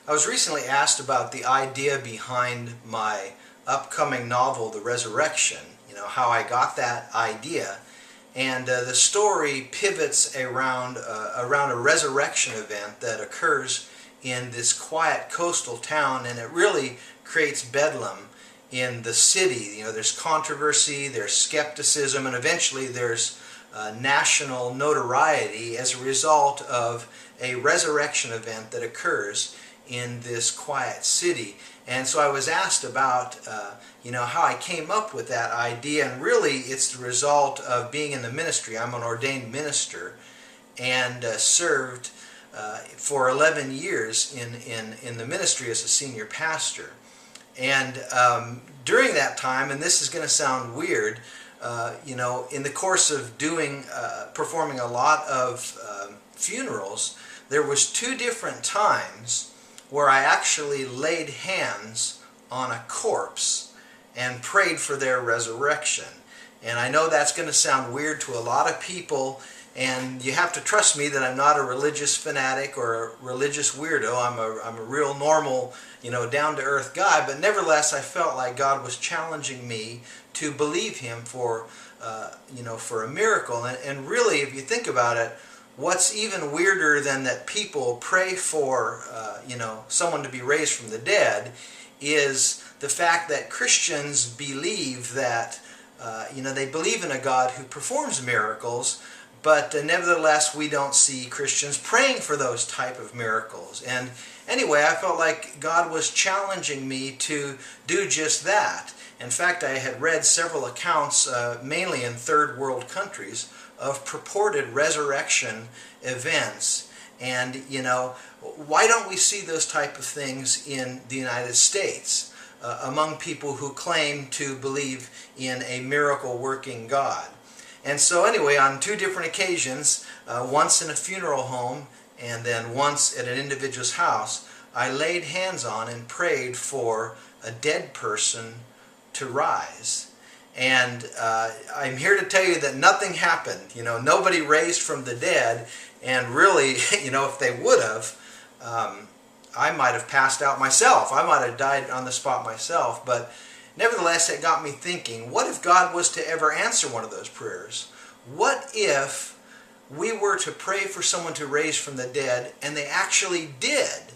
I was recently asked about the idea behind my upcoming novel, The Resurrection, how I got that idea. And the story pivots around a resurrection event that occurs in this quiet coastal town, and it really creates bedlam in the city. There's controversy, there's skepticism, and eventually there's national notoriety as a result of a resurrection event that occurs in this quiet city. And so I was asked about how I came up with that idea, and really it's the result of being in the ministry. I'm an ordained minister and served for 11 years in the ministry as a senior pastor. And during that time, and this is going to sound weird, in the course of performing a lot of funerals, there was 2 different times where I actually laid hands on a corpse and prayed for their resurrection. And I know that's going to sound weird to a lot of people, and you have to trust me that I'm not a religious fanatic or a religious weirdo. I'm a real normal, down-to-earth guy, but nevertheless I felt like God was challenging me to believe Him for a miracle. And really, if you think about it, what's even weirder than that people pray for someone to be raised from the dead is the fact that Christians believe that they believe in a God who performs miracles, but nevertheless we don't see Christians praying for those type of miracles. And anyway, I felt like God was challenging me to do just that. In fact, I had read several accounts, mainly in third world countries, of purported resurrection events. And why don't we see those type of things in the United States among people who claim to believe in a miracle working God? And so anyway, on 2 different occasions, once in a funeral home and then once at an individual's house, I laid hands on and prayed for a dead person to rise. And I'm here to tell you that nothing happened. Nobody raised from the dead. And really, if they would have, I might have passed out myself. I might have died on the spot myself. But nevertheless, it got me thinking, what if God was to ever answer one of those prayers? What if we were to pray for someone to raise from the dead and they actually did?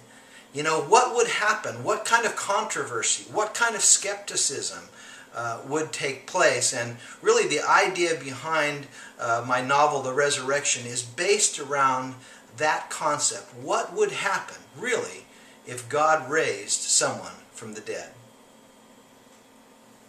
What would happen? What kind of controversy? What kind of skepticism would take place? And really the idea behind my novel, The Resurrection, is based around that concept. What would happen, really, if God raised someone from the dead?